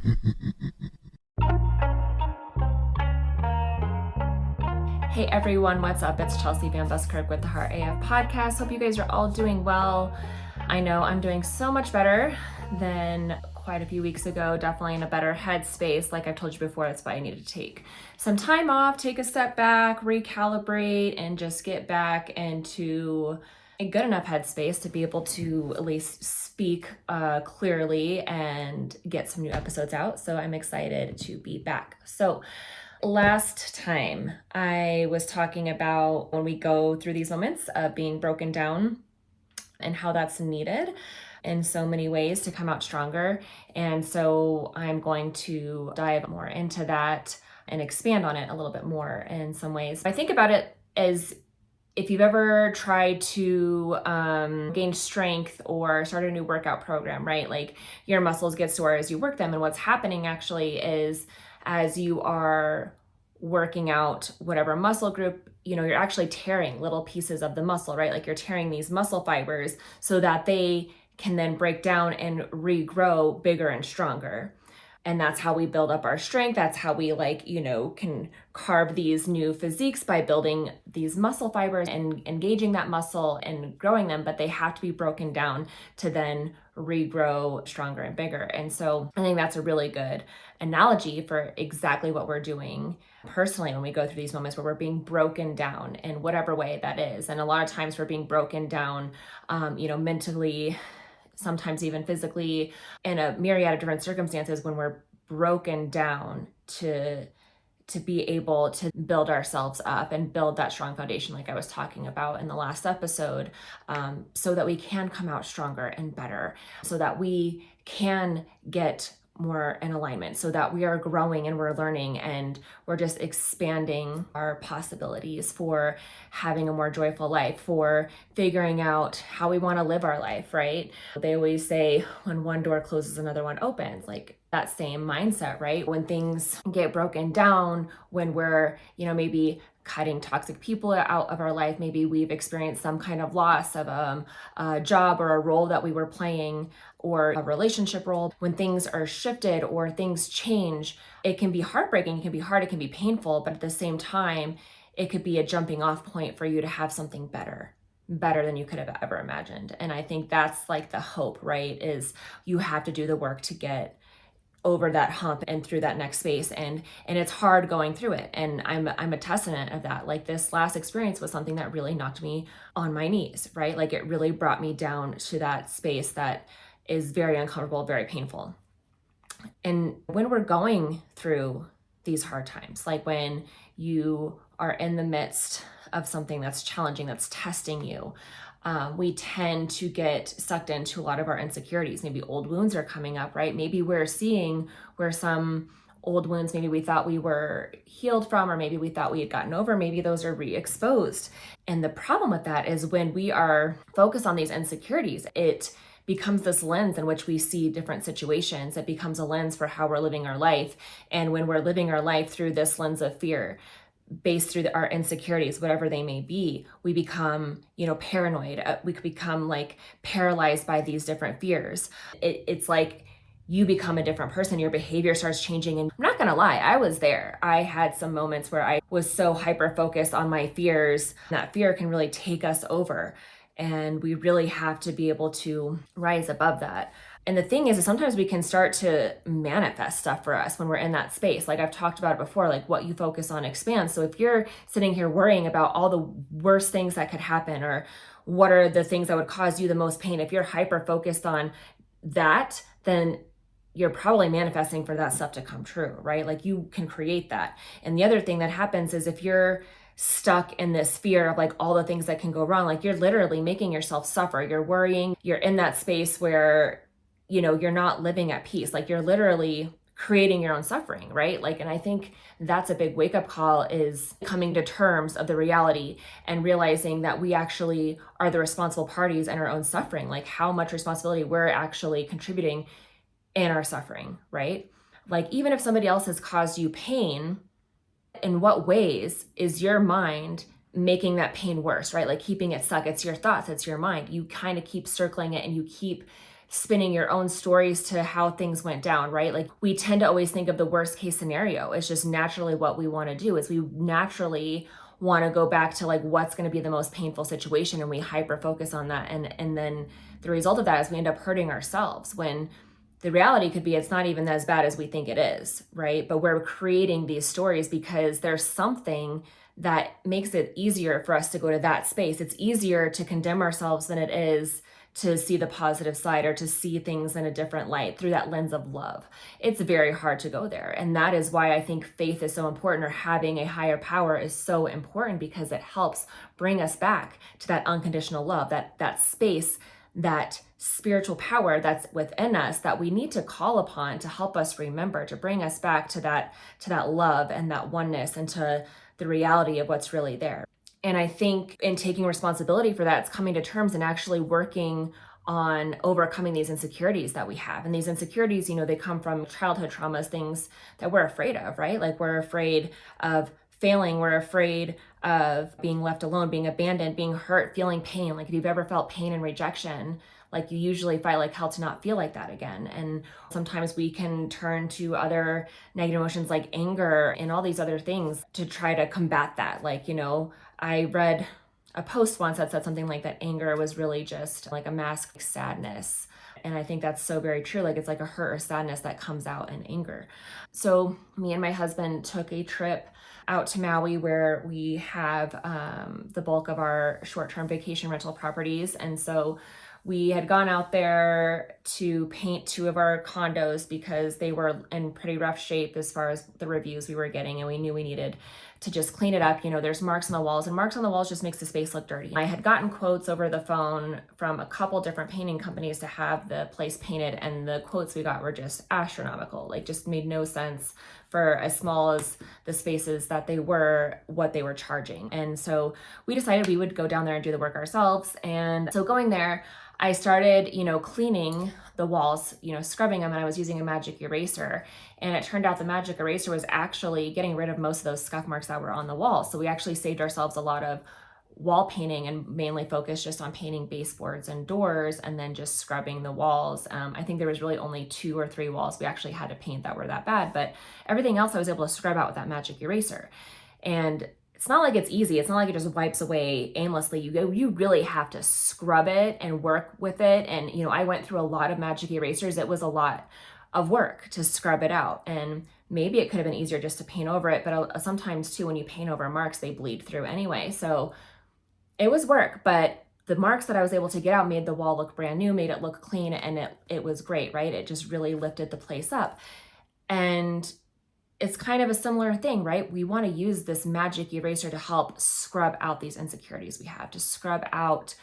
Hey everyone, what's up? It's Chelsea VanBuskirk with the Heart AF podcast. Hope you guys are all doing well. I know I'm doing so much better than quite a few weeks ago, definitely in a better headspace. Like I told you before, that's why I needed to take some time off, take a step back, recalibrate, and just get back into a good enough headspace to be able to at least speak clearly and get some new episodes out. So I'm excited to be back. So last time I was talking about when we go through these moments of being broken down and how that's needed in so many ways to come out stronger. And so I'm going to dive more into that and expand on it a little bit more in some ways. I think about it as if you've ever tried to gain strength or start a new workout program, right? Like your muscles get sore as you work them. And what's happening actually is as you are working out whatever muscle group, you're actually tearing little pieces of the muscle, right? Like you're tearing these muscle fibers so that they can then break down and regrow bigger and stronger. And that's how we build up our strength. That's how we can carve these new physiques by building these muscle fibers and engaging that muscle and growing them, but they have to be broken down to then regrow stronger and bigger. And so I think that's a really good analogy for exactly what we're doing personally when we go through these moments where we're being broken down in whatever way that is. And a lot of times we're being broken down, mentally, sometimes even physically, in a myriad of different circumstances when we're broken down to be able to build ourselves up and build that strong foundation like I was talking about in the last episode, so that we can come out stronger and better, so that we can get more in alignment, so that we are growing and we're learning and we're just expanding our possibilities for having a more joyful life, for figuring out how we want to live our life, right? They always say when one door closes, another one opens, like that same mindset, right? When things get broken down, when we're, maybe cutting toxic people out of our life, maybe we've experienced some kind of loss of a job or a role that we were playing or a relationship role. When things are shifted or things change, it can be heartbreaking, it can be hard, it can be painful, but at the same time, it could be a jumping off point for you to have something better than you could have ever imagined. And I think that's like the hope, right? Is you have to do the work to get over that hump and through that next space, and it's hard going through it, and I'm a testament of that. Like this last experience was something that really knocked me on my knees, right? Like it really brought me down to that space that is very uncomfortable, very painful. And when we're going through these hard times, like when you are in the midst of something that's challenging, that's testing you, we tend to get sucked into a lot of our insecurities. Maybe old wounds are coming up, right? Maybe we're seeing where some old wounds maybe we thought we were healed from, or maybe we thought we had gotten over, maybe those are re-exposed. And the problem with that is when we are focused on these insecurities, it becomes this lens in which we see different situations. It becomes a lens for how we're living our life. And when we're living our life through this lens of fear, based through our insecurities, whatever they may be, we become, paranoid. We could become like paralyzed by these different fears. It's like you become a different person. Your behavior starts changing. And I'm not going to lie, I was there. I had some moments where I was so hyper-focused on my fears. That fear can really take us over. And we really have to be able to rise above that. And the thing is sometimes we can start to manifest stuff for us when we're in that space. Like I've talked about it before, like what you focus on expands. So if you're sitting here worrying about all the worst things that could happen, or what are the things that would cause you the most pain, if you're hyper-focused on that, then you're probably manifesting for that stuff to come true, right? Like you can create that. And the other thing that happens is if you're stuck in this fear of like all the things that can go wrong, like you're literally making yourself suffer. You're worrying, you're in that space where, you're not living at peace. Like you're literally creating your own suffering, right? Like, and I think that's a big wake up call, is coming to terms of the reality and realizing that we actually are the responsible parties in our own suffering, like how much responsibility we're actually contributing in our suffering, right? Like even if somebody else has caused you pain, in what ways is your mind making that pain worse, right? Like keeping it stuck. It's your thoughts, it's your mind. You kind of keep circling it and you keep spinning your own stories to how things went down, right? Like we tend to always think of the worst case scenario. It's just naturally what we want to do is we naturally want to go back to like what's going to be the most painful situation, and we hyper focus on that, and then the result of that is we end up hurting ourselves, when the reality could be it's not even as bad as we think it is, right? But we're creating these stories because there's something that makes it easier for us to go to that space. It's easier to condemn ourselves than it is to see the positive side or to see things in a different light through that lens of love. It's very hard to go there. And that is why I think faith is so important, or having a higher power is so important, because it helps bring us back to that unconditional love, that space, that spiritual power that's within us that we need to call upon to help us remember, to bring us back to that love and that oneness and to the reality of what's really there. And I think in taking responsibility for that, it's coming to terms and actually working on overcoming these insecurities that we have. And these insecurities, they come from childhood traumas, things that we're afraid of, right? Like we're afraid of failing, we're afraid of being left alone, being abandoned, being hurt, feeling pain. Like if you've ever felt pain and rejection, like you usually fight like hell to not feel like that again. And sometimes we can turn to other negative emotions like anger and all these other things to try to combat that. Like, I read a post once that said something like that anger was really just like a mask of sadness. And I think that's so very true. Like it's like a hurt or sadness that comes out in anger. So me and my husband took a trip out to Maui, where we have the bulk of our short-term vacation rental properties. And so we had gone out there to paint 2 of our condos because they were in pretty rough shape as far as the reviews we were getting, and we knew we needed to just clean it up. There's marks on the walls, and marks on the walls just makes the space look dirty. I had gotten quotes over the phone from a couple different painting companies to have the place painted, and the quotes we got were just astronomical, like just made no sense for as small as the spaces that they were, what they were charging. And so we decided we would go down there and do the work ourselves. And so going there, I started, cleaning the walls, scrubbing them, and I was using a magic eraser. And it turned out the magic eraser was actually getting rid of most of those scuff marks that were on the wall. So we actually saved ourselves a lot of wall painting and mainly focused just on painting baseboards and doors and then just scrubbing the walls. I think there was really only 2 or 3 walls we actually had to paint that were that bad, but everything else I was able to scrub out with that magic eraser. And it's not like it's easy. It's not like it just wipes away aimlessly. You really have to scrub it and work with it. And, I went through a lot of magic erasers. It was a lot of work to scrub it out. And maybe it could have been easier just to paint over it. But sometimes too, when you paint over marks, they bleed through anyway. So it was work, but the marks that I was able to get out made the wall look brand new, made it look clean, and it was great, right? It just really lifted the place up. And it's kind of a similar thing, right? We want to use this magic eraser to help scrub out these insecurities we have, to scrub out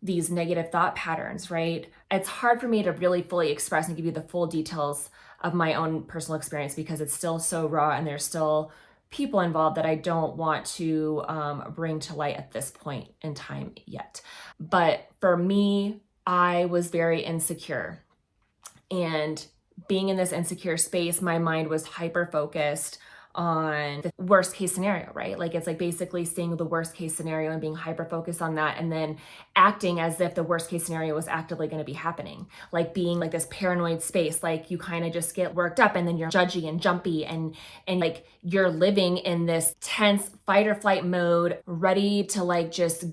these negative thought patterns, right? It's hard for me to really fully express and give you the full details of my own personal experience because it's still so raw and there's still people involved that I don't want to bring to light at this point in time yet. But for me, I was very insecure. And being in this insecure space, my mind was hyper focused on the worst case scenario, right? Like it's like basically seeing the worst case scenario and being hyper focused on that and then acting as if the worst case scenario was actively going to be happening. Like being like this paranoid space, like you kind of just get worked up and then you're judgy and jumpy and like you're living in this tense fight or flight mode, ready to like just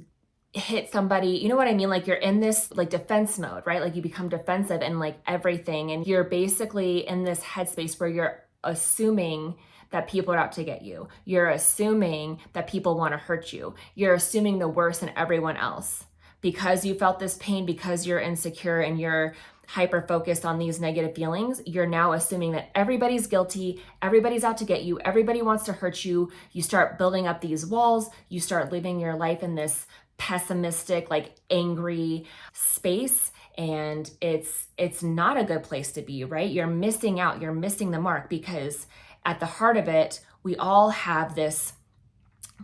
hit somebody, you know what I mean? Like you're in this like defense mode, right? Like you become defensive and like everything. And you're basically in this headspace where you're assuming that people are out to get you. You're assuming that people want to hurt you. You're assuming the worst in everyone else. Because you felt this pain, because you're insecure and you're hyper focused on these negative feelings, you're now assuming that everybody's guilty, everybody's out to get you, everybody wants to hurt you. You start building up these walls, you start living your life in this pessimistic, like angry space. And it's not a good place to be, right? You're missing out, you're missing the mark because at the heart of it, we all have this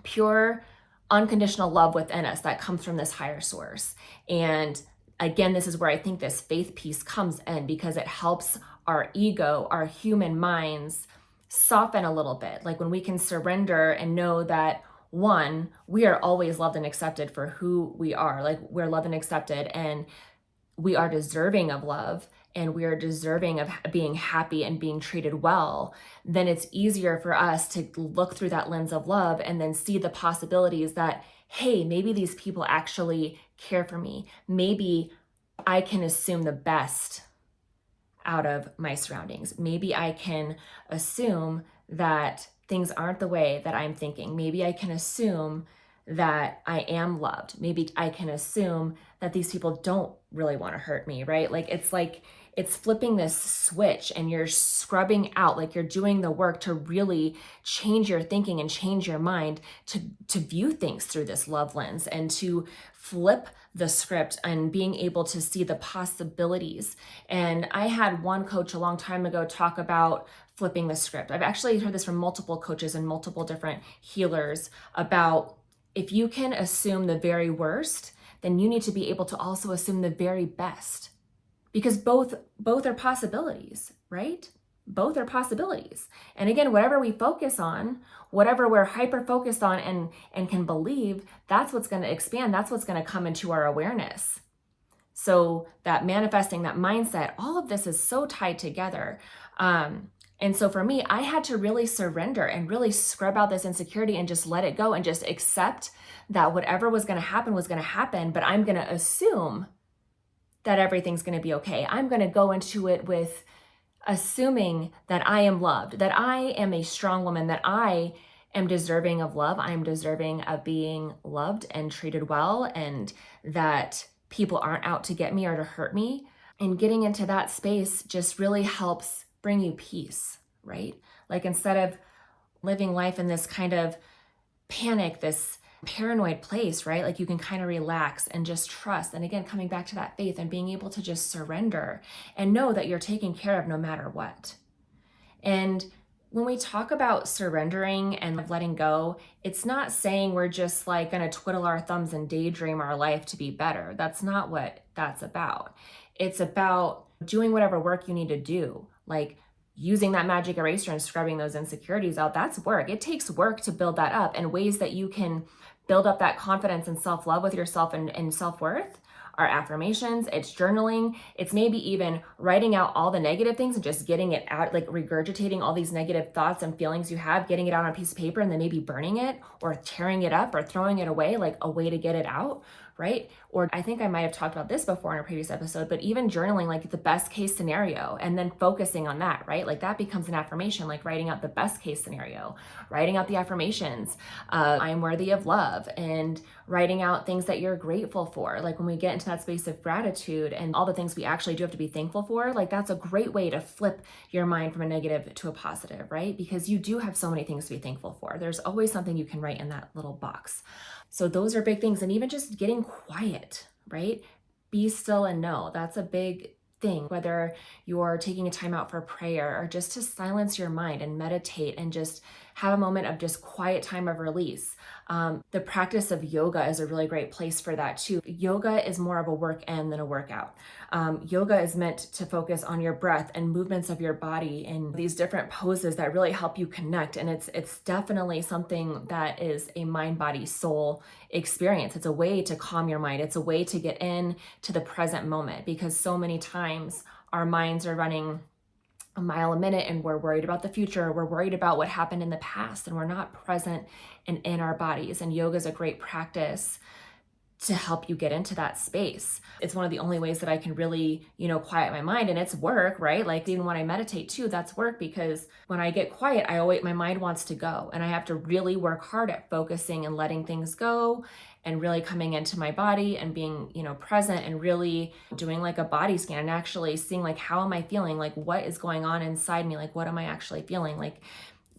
pure, unconditional love within us that comes from this higher source. And again, this is where I think this faith piece comes in because it helps our ego, our human minds soften a little bit. Like when we can surrender and know that one, we are always loved and accepted for who we are. Like we're loved and accepted and we are deserving of love and we are deserving of being happy and being treated well, then it's easier for us to look through that lens of love and then see the possibilities that, hey, maybe these people actually care for me. Maybe I can assume the best out of my surroundings. Maybe I can assume that things aren't the way that I'm thinking. Maybe I can assume that I am loved. Maybe I can assume that these people don't really want to hurt me, right? Like it's flipping this switch and you're scrubbing out, like you're doing the work to really change your thinking and change your mind to view things through this love lens and to flip the script and being able to see the possibilities. And I had one coach a long time ago talk about flipping the script. I've actually heard this from multiple coaches and multiple different healers about if you can assume the very worst, then you need to be able to also assume the very best. Because both are possibilities, right? Both are possibilities. And again, whatever we focus on, whatever we're hyper focused on and can believe, that's what's going to expand. That's what's going to come into our awareness. So that manifesting, that mindset, all of this is so tied together. And so for me, I had to really surrender and really scrub out this insecurity and just let it go and just accept that whatever was going to happen, but I'm going to assume that everything's going to be okay. I'm going to go into it with assuming that I am loved, that I am a strong woman, that I am deserving of love. I am deserving of being loved and treated well, and that people aren't out to get me or to hurt me. And getting into that space just really helps bring you peace, right? Like instead of living life in this kind of panic, this paranoid place, right? Like you can kind of relax and just trust. And again, coming back to that faith and being able to just surrender and know that you're taken care of no matter what. And when we talk about surrendering and letting go, it's not saying we're just like going to twiddle our thumbs and daydream our life to be better. That's not what that's about. It's about doing whatever work you need to do, like using that magic eraser and scrubbing those insecurities out. That's work. It takes work to build that up, and ways that you can build up that confidence and self-love with yourself and self-worth are affirmations, it's journaling, it's maybe even writing out all the negative things and just getting it out, like regurgitating all these negative thoughts and feelings you have, getting it out on a piece of paper and then maybe burning it or tearing it up or throwing it away, like a way to get it out, right? Or I think I might have talked about this before in a previous episode, but even journaling like the best case scenario and then focusing on that, right? Like that becomes an affirmation, like writing out the best case scenario, writing out the affirmations, I am worthy of love, and writing out things that you're grateful for. Like when we get into that space of gratitude and all the things we actually do have to be thankful for, like that's a great way to flip your mind from a negative to a positive, right? Because you do have so many things to be thankful for. There's always something you can write in that little box. So those are big things. And even just getting quiet, right? Be still and know. That's a big thing, whether you're taking a time out for prayer or just to silence your mind and meditate and just have a moment of just quiet time of release. The practice of yoga is a really great place for that too. Yoga is more of a work in than a workout. Yoga is meant to focus on your breath and movements of your body and these different poses that really help you connect. And it's definitely something that is a mind, body, soul experience. It's a way to calm your mind. It's a way to get in to the present moment, because so many times our minds are running a mile a minute and we're worried about the future. We're worried about what happened in the past and we're not present and in our bodies. And yoga is a great practice to help you get into that space. It's one of the only ways that I can really, quiet my mind, and it's work, right? Like even when I meditate too, that's work, because when I get quiet, my mind wants to go, and I have to really work hard at focusing and letting things go and really coming into my body and being, present and really doing like a body scan and actually seeing like, how am I feeling? Like what is going on inside me? Like, what am I actually feeling? Like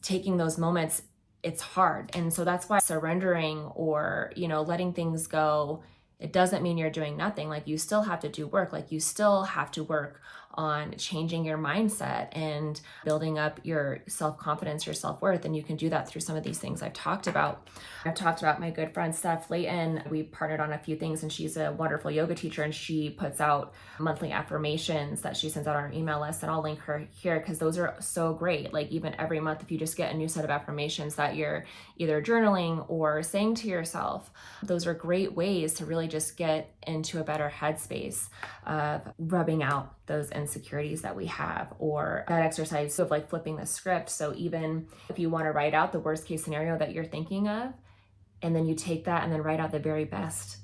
taking those moments, it's hard. And so that's why surrendering or, letting things go, it doesn't mean you're doing nothing. Like you still have to do work. Like you still have to work on changing your mindset and building up your self-confidence, your self-worth. And you can do that through some of these things I've talked about. I've talked about my good friend, Steph Layton. We partnered on a few things, and she's a wonderful yoga teacher, and she puts out monthly affirmations that she sends out on her email list. And I'll link her here because those are so great. Like even every month, if you just get a new set of affirmations that you're either journaling or saying to yourself, those are great ways to really just get into a better headspace of rubbing out those insecurities that we have, or that exercise of like flipping the script. So even if you want to write out the worst case scenario that you're thinking of, and then you take that and then write out the very best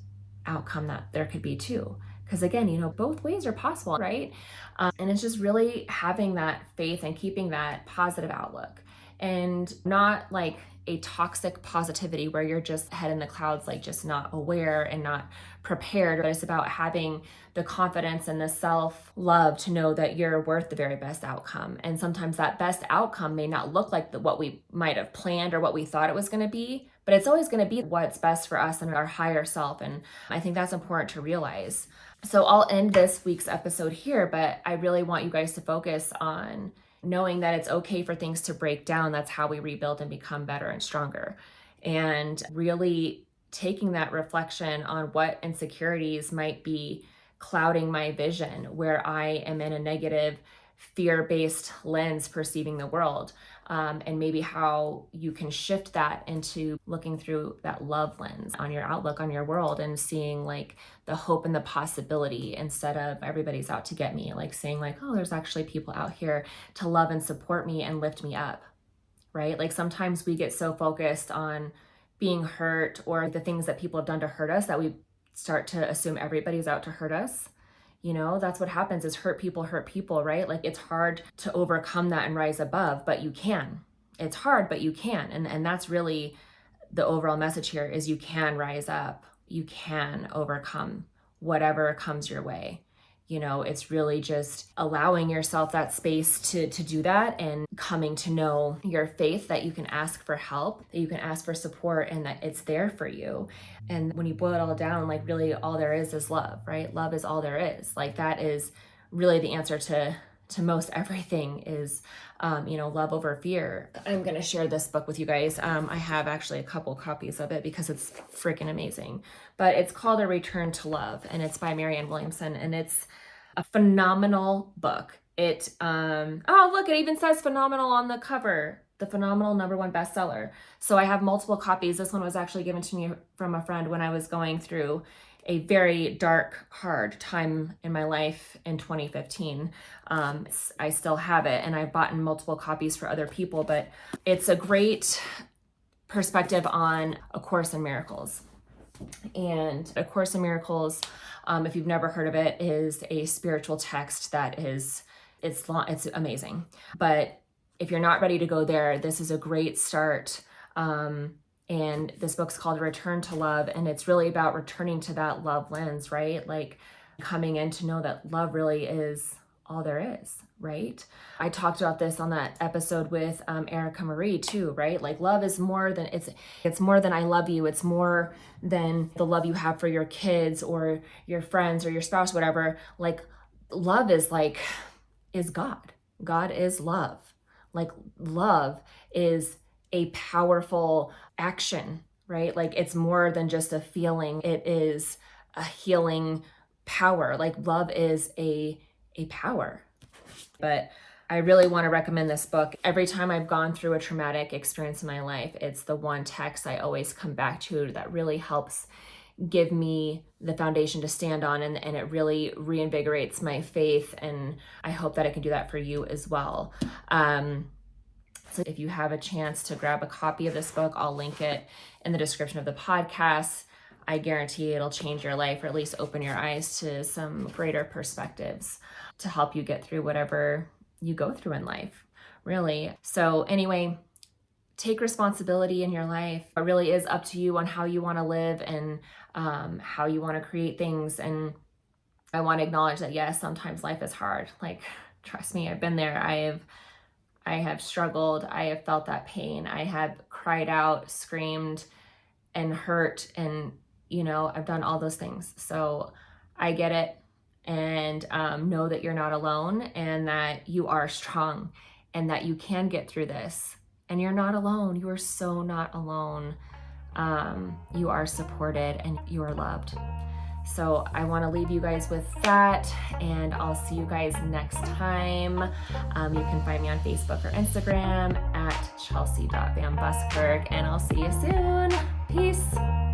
outcome that there could be too. Because again, both ways are possible, right? And it's just really having that faith and keeping that positive outlook, and not like a toxic positivity where you're just head in the clouds, like just not aware and not prepared. But it's about having the confidence and the self-love to know that you're worth the very best outcome. And sometimes that best outcome may not look like what we might have planned or what we thought it was going to be, but it's always going to be what's best for us and our higher self. And I think that's important to realize. So I'll end this week's episode here, but I really want you guys to focus on knowing that it's okay for things to break down. That's how we rebuild and become better and stronger. And really taking that reflection on what insecurities might be clouding my vision, where I am in a negative, fear-based lens perceiving the world. And maybe how you can shift that into looking through that love lens on your outlook on your world, and seeing like the hope and the possibility instead of everybody's out to get me, like saying like, oh, there's actually people out here to love and support me and lift me up, right? Like sometimes we get so focused on being hurt or the things that people have done to hurt us that we start to assume everybody's out to hurt us. That's what happens, is hurt people, right? Like it's hard to overcome that and rise above, but you can. It's hard, but you can. And that's really the overall message here, is you can rise up. You can overcome whatever comes your way. It's really just allowing yourself that space to do that, and coming to know your faith, that you can ask for help, that you can ask for support, and that it's there for you. And when you boil it all down, like really all there is love, right? Love is all there is. Like that is really the answer to most everything, is, love over fear. I'm going to share this book with you guys. I have actually a couple copies of it because it's freaking amazing, but it's called A Return to Love, and it's by Marianne Williamson, and it's a phenomenal book. It, oh, look, it even says phenomenal on the cover, the phenomenal #1 bestseller. So I have multiple copies. This one was actually given to me from a friend when I was going through a very dark, hard time in my life in 2015. I still have it, and I've bought multiple copies for other people, but it's a great perspective on A Course in Miracles. And A Course in Miracles, if you've never heard of it, is a spiritual text that is, it's amazing. But if you're not ready to go there, this is a great start. And this book's called Return to Love, and it's really about returning to that love lens, right? Like coming in to know that love really is all there is, right? I talked about this on that episode with Erica Marie too, right? Like love is more than, it's more than I love you. It's more than the love you have for your kids or your friends or your spouse, whatever. Like love is God. God is love. Like love is a powerful action, right? Like it's more than just a feeling. It is a healing power. Like love is a power. But I really want to recommend this book. Every time I've gone through a traumatic experience in my life, it's the one text I always come back to that really helps give me the foundation to stand on, and it really reinvigorates my faith. And I hope that it can do that for you as well. So if you have a chance to grab a copy of this book, I'll link it in the description of the podcast. I guarantee it'll change your life, or at least open your eyes to some greater perspectives to help you get through whatever you go through in life, really. So anyway, take responsibility in your life. It really is up to you on how you want to live and how you want to create things. And I want to acknowledge that, yes, sometimes life is hard. Like, trust me, I've been there. I have struggled. I have felt that pain. I have cried out, screamed, and hurt. And, I've done all those things. So I get it. And know that you're not alone, and that you are strong, and that you can get through this. And you're not alone. You are so not alone. You are supported and you are loved. So I want to leave you guys with that, and I'll see you guys next time. You can find me on Facebook or Instagram at Chelsea.VanBuskirk, and I'll see you soon. Peace.